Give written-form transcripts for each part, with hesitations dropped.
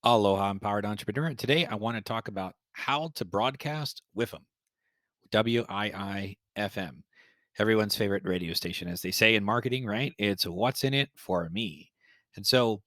Aloha, empowered entrepreneur. And today I want to talk about how to broadcast WIIFM, WIIFM, everyone's favorite radio station. As they say in marketing, right? It's what's in it for me. And so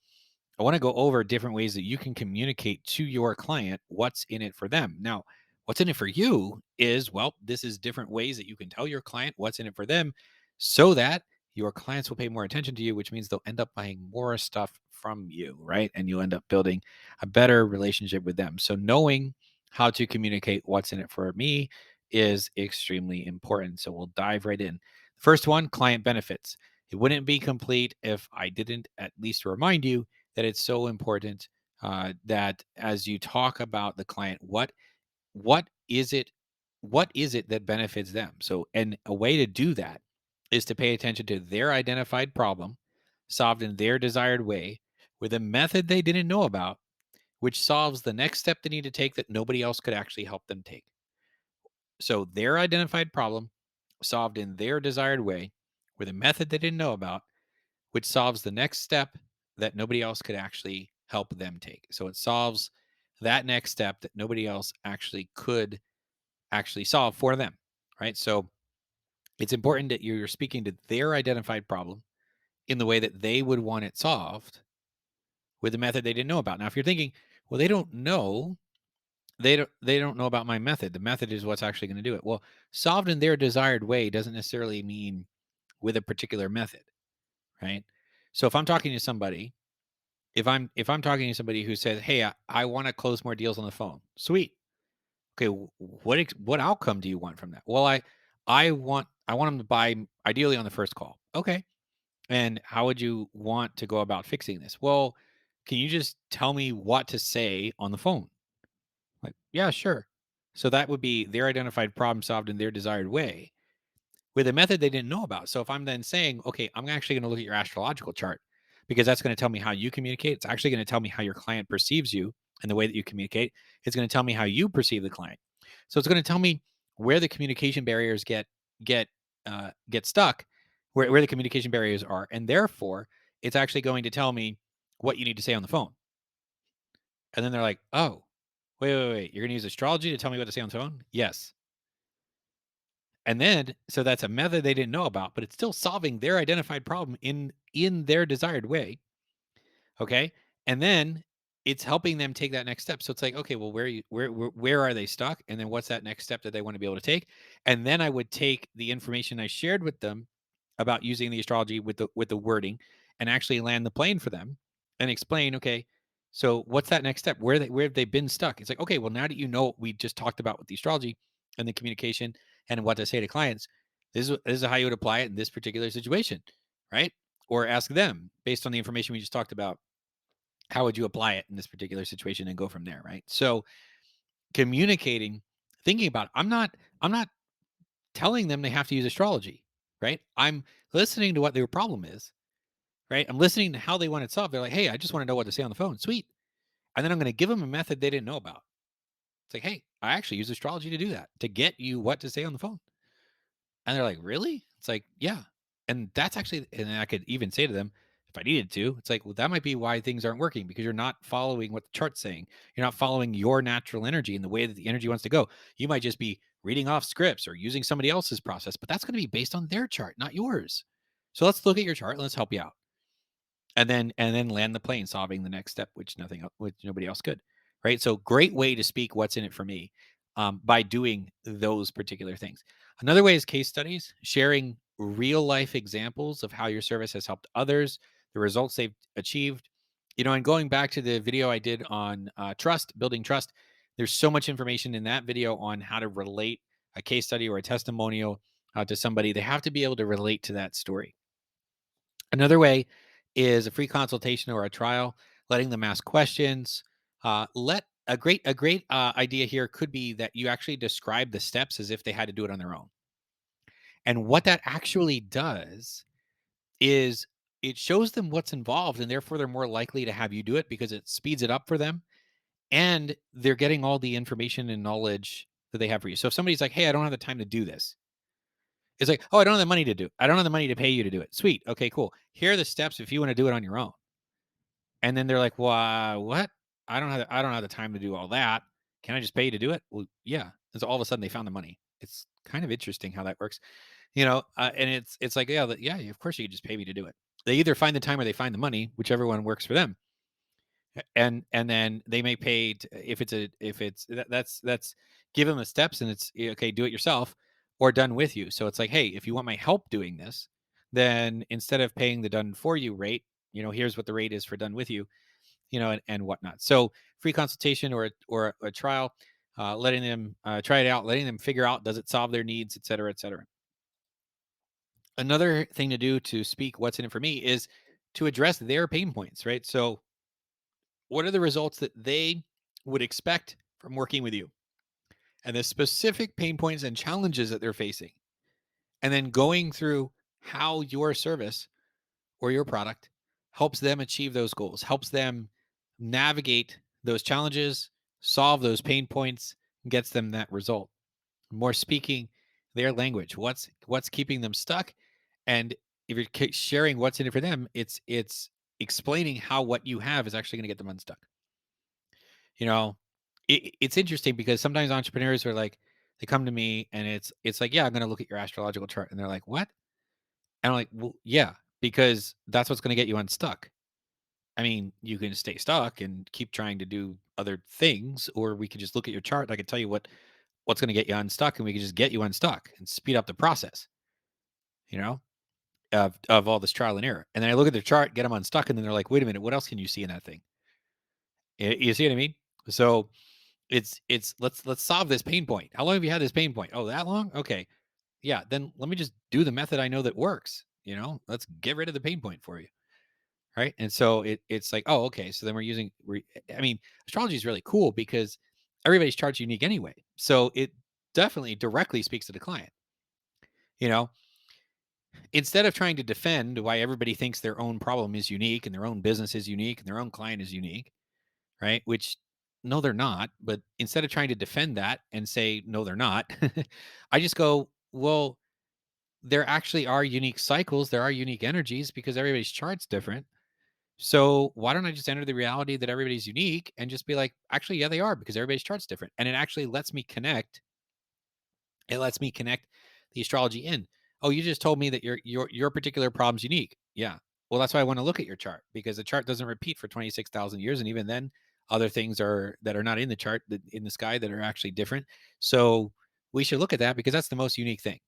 I want to go over different ways that you can communicate to your client what's in it for them. Now, what's in it for you is, well, this is different ways that you can tell your client what's in it for them so that your clients will pay more attention to you, which means they'll end up buying more stuff from you, right? And you'll end up building a better relationship with them. So, knowing how to communicate what's in it for me is extremely important. So, we'll dive right in. First one, client benefits. It wouldn't be complete if I didn't at least remind you that it's so important that as you talk about the client, what is it what is it that benefits them? So, and a way to do that is to pay attention to their identified problem solved in their desired way with a method they didn't know about, which solves the next step they need to take that nobody else could actually help them take. So, their identified problem solved in their desired way with a method they didn't know about, which solves the next step that nobody else could actually help them take. So it solves that next step that nobody else actually could actually solve for them, right? So it's important that you're speaking to their identified problem in the way that they would want it solved with a method they didn't know about. Now, if you're thinking, well, they don't know about my method. The method is what's actually going to do it. Well, solved in their desired way doesn't necessarily mean with a particular method, right? So if I'm talking to somebody if I'm talking to somebody who says, "Hey, I want to close more deals on the phone." Sweet. Okay, what outcome do you want from that? Well, I want them to buy ideally on the first call. Okay. And how would you want to go about fixing this? Well, can you just tell me what to say on the phone? Like, yeah, sure. So that would be their identified problem solved in their desired way with a method they didn't know about. So if I'm then saying, okay, I'm actually going to look at your astrological chart because that's going to tell me how you communicate. It's actually going to tell me how your client perceives you and the way that you communicate. It's going to tell me how you perceive the client. So it's going to tell me where the communication barriers get get stuck, where the communication barriers are, and therefore it's actually going to tell me what you need to say on the phone. And then they're like, oh, wait, you're going to use astrology to tell me what to say on the phone? Yes. And then so that's a method they didn't know about, but it's still solving their identified problem in their desired way, okay? And then it's helping them take that next step. So it's like, okay, well, where are they stuck? And then what's that next step that they want to be able to take? And then I would take the information I shared with them about using the astrology with the wording and actually land the plane for them and explain, okay, so what's that next step? Where have they been stuck? It's like, okay, well, now that you know what we just talked about with the astrology and the communication and what to say to clients, this is how you would apply it in this particular situation, right? Or ask them based on the information we just talked about, how would you apply it in this particular situation and go from there, right? So communicating, thinking about it, I'm not telling them they have to use astrology, right? I'm listening to what their problem is, right? I'm listening to how they want it solved. They're like, hey, I just want to know what to say on the phone. Sweet. And then I'm going to give them a method they didn't know about. It's like, hey, I actually use astrology to do that, to get you what to say on the phone. And they're like, really? It's like, yeah. And that's actually, and I could even say to them, if I needed to, it's like, well, that might be why things aren't working because you're not following what the chart's saying. You're not following your natural energy and the way that the energy wants to go. You might just be reading off scripts or using somebody else's process, but that's going to be based on their chart, not yours. So let's look at your chart and let's help you out. And then land the plane, solving the next step, which nobody else could, right? So great way to speak what's in it for me by doing those particular things. Another way is case studies, sharing real life examples of how your service has helped others, the results they've achieved. And going back to the video I did on trust, building trust, there's so much information in that video on how to relate a case study or a testimonial to somebody. They have to be able to relate to that story. Another way is a free consultation or a trial, letting them ask questions. Let a great idea here could be that you actually describe the steps as if they had to do it on their own. And what that actually does is it shows them what's involved, and therefore they're more likely to have you do it because it speeds it up for them, and they're getting all the information and knowledge that they have for you. So if somebody's like, "Hey, I don't have the time to do this," it's like, "Oh, I don't have the money to do it. I don't have the money to pay you to do it." Sweet. Okay, cool. Here are the steps if you want to do it on your own. And then they're like, "Wha what?" I don't have the time to do all that. Can I just pay you to do it? Well, yeah. And so all of a sudden they found the money. It's kind of interesting how that works, and it's like, yeah, yeah, of course you can just pay me to do it. They either find the time or they find the money, whichever one works for them. And then they may pay if it's that's give them the steps, and it's okay, do it yourself or done with you. So it's like, hey, if you want my help doing this, then instead of paying the done for you rate, here's what the rate is for done with you, and whatnot. So free consultation or a trial, letting them try it out, letting them figure out, does it solve their needs, et cetera, et cetera. Another thing to do to speak what's in it for me is to address their pain points, right? So what are the results that they would expect from working with you, and the specific pain points and challenges that they're facing, and then going through how your service or your product helps them achieve those goals, helps them navigate those challenges, solve those pain points, gets them that result. More speaking their language. What's keeping them stuck? And if you're sharing what's in it for them, it's explaining how what you have is actually going to get them unstuck. You know, it's interesting because sometimes entrepreneurs are like, they come to me and it's like, yeah, I'm going to look at your astrological chart, and they're like, what? And I'm like, well, yeah, because that's what's going to get you unstuck. I mean, you can stay stuck and keep trying to do other things, or we could just look at your chart. And I can tell you what's going to get you unstuck, and we can just get you unstuck and speed up the process. You know, of all this trial and error. And then I look at their chart, get them unstuck, and then they're like, wait a minute, what else can you see in that thing? You see what I mean? So it's let's solve this pain point. How long have you had this pain point? Oh, that long? Okay. Yeah, then let me just do the method I know that works. Let's get rid of the pain point for you. Right. And so it's like, oh, okay. So then I mean, astrology is really cool because everybody's chart's unique anyway. So it definitely directly speaks to the client. You know, instead of trying to defend why everybody thinks their own problem is unique and their own business is unique and their own client is unique, right? Which no, they're not. But instead of trying to defend that and say, no, they're not, I just go, well, there actually are unique cycles. There are unique energies because everybody's chart's different. So why don't I just enter the reality that everybody's unique and just be like, actually, yeah, they are because everybody's chart's different. And it actually lets me connect. It lets me connect the astrology in. Oh, you just told me that your particular problem's unique. Yeah. Well, that's why I want to look at your chart, because the chart doesn't repeat for 26,000 years. And even then, other things are that are not in the chart in the sky that are actually different. So we should look at that because that's the most unique thing.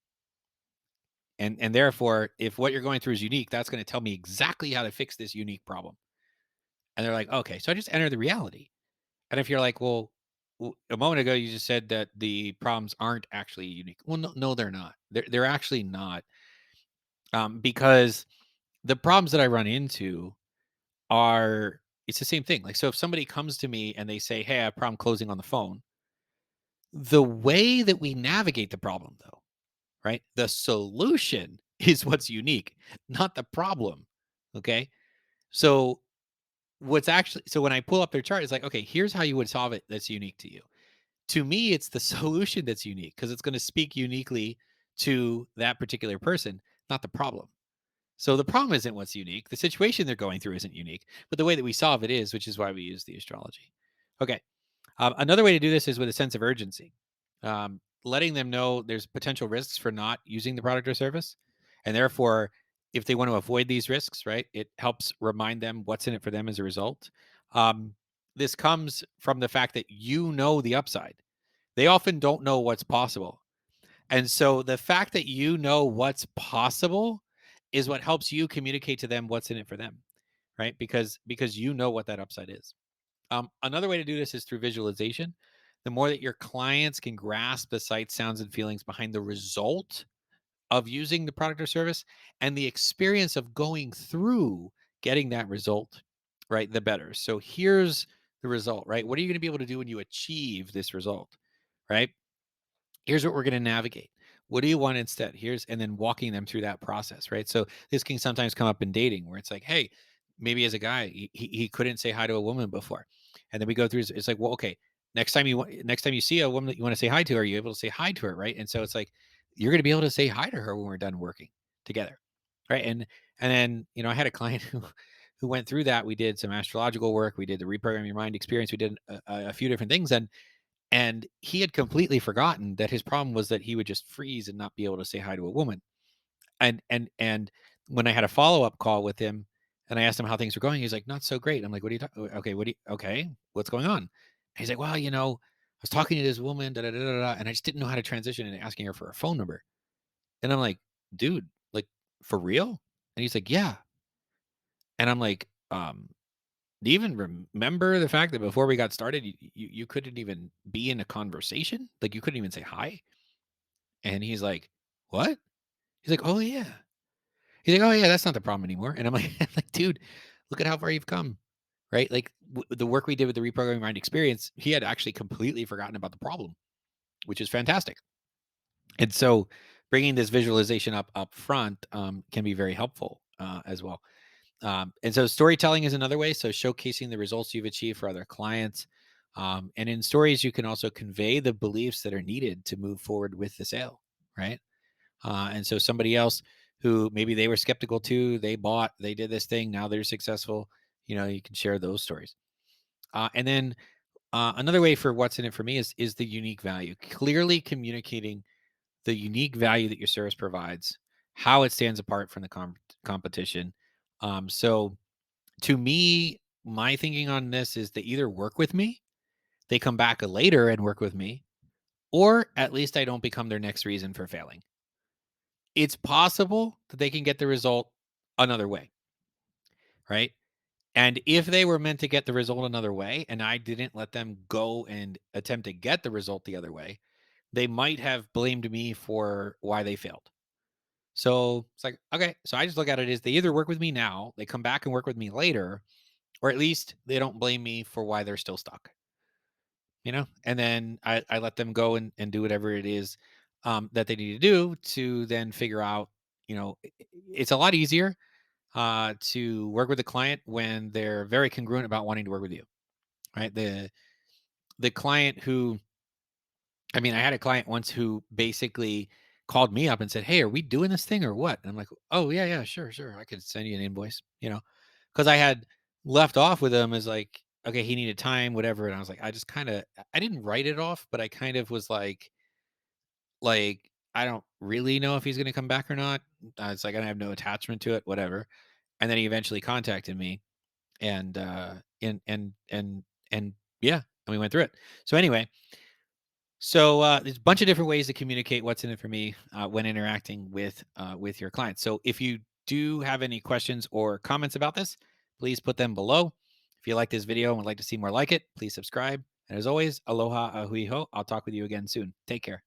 And therefore, if what you're going through is unique, that's going to tell me exactly how to fix this unique problem. And they're like, okay, so I just enter the reality. And if you're like, well, a moment ago you just said that the problems aren't actually unique. Well, no, no, they're not. They're actually not, because the problems that I run into are it's the same thing. Like, so if somebody comes to me and they say, "Hey, I have a problem closing on the phone," the way that we navigate the problem, though, right? The solution is what's unique, not the problem. Okay, so so when I pull up their chart, it's like, okay, here's how you would solve it. That's unique to you. To me, it's the solution that's unique because it's going to speak uniquely to that particular person, not the problem. So the problem isn't what's unique. The situation they're going through isn't unique, but the way that we solve it is, which is why we use the astrology. Okay. Another way to do this is with a sense of urgency, letting them know there's potential risks for not using the product or service. And therefore, if they want to avoid these risks, right, it helps remind them what's in it for them as a result. Um, this comes from the fact that you know the upside. They often don't know what's possible. And so the fact that you know what's possible is what helps you communicate to them what's in it for them, right? Because you know what that upside is. Another way to do this is through visualization. The more that your clients can grasp the sights, sounds, and feelings behind the result of using the product or service and the experience of going through getting that result, right, the better. So here's the result, right? What are you going to be able to do when you achieve this result, right? Here's what we're going to navigate. What do you want instead? And then walking them through that process, right? So this can sometimes come up in dating where it's like, hey, maybe as a guy, he couldn't say hi to a woman before. And then we go through, it's like, well, okay, next time you see a woman that you want to say hi to, are you able to say hi to her? Right. And so it's like, you're going to be able to say hi to her when we're done working together. Right. And then, I had a client who went through that. We did some astrological work. We did the reprogram your mind experience. We did a few different things, and he had completely forgotten that his problem was that he would just freeze and not be able to say hi to a woman. And when I had a follow up call with him, and I asked him how things were going, he's like, "Not so great." I'm like, "What are you talking? Okay, okay, what's going on?" He's like, "Well, I was talking to this woman, da da da da, da, and I just didn't know how to transition into asking her for a phone number." And I'm like, "Dude, like for real?" And he's like, "Yeah." And I'm like, do you even remember the fact that before we got started, you couldn't even be in a conversation? Like you couldn't even say hi?" And he's like, "What?" He's like, "Oh yeah." He's like, "Oh yeah, that's not the problem anymore." And I'm like, like, dude, look at how far you've come, right? Like the work we did with the reprogramming mind experience, he had actually completely forgotten about the problem, which is fantastic. And so, bringing this visualization up front can be very helpful as well. And so, storytelling is another way. So, showcasing the results you've achieved for other clients. And in stories, you can also convey the beliefs that are needed to move forward with the sale, right? And so somebody else who maybe they were skeptical too, they bought, they did this thing, now they're successful. You can share those stories. And then another way for what's in it for me is the unique value. Clearly communicating the unique value that your service provides, how it stands apart from the competition. So to me, my thinking on this is they either work with me, they come back later and work with me, or at least I don't become their next reason for failing. It's possible that they can get the result another way, right? And if they were meant to get the result another way and I didn't let them go and attempt to get the result the other way, they might have blamed me for why they failed. So it's like, okay, so I just look at it as they either work with me now, they come back and work with me later, or at least they don't blame me for why they're still stuck. And then I let them go and do whatever it is that they need to do to then figure out, it's a lot easier to work with a client when they're very congruent about wanting to work with you, right? The client who, I mean, I had a client once who basically called me up and said, "Hey, are we doing this thing or what?" And I'm like, "Oh yeah, yeah, sure, sure. I could send you an invoice, because I had left off with him as like, okay, he needed time, whatever. And I was like, I didn't write it off, but I kind of was like, I don't really know if he's going to come back or not. It's like I have no attachment to it, whatever. And then he eventually contacted me and and yeah, and we went through it. So anyway, there's a bunch of different ways to communicate what's in it for me when interacting with your clients. So if you do have any questions or comments about this, please put them below. If you like this video and would like to see more like it, please subscribe. And as always, aloha, ahui ho. I'll talk with you again soon. Take care.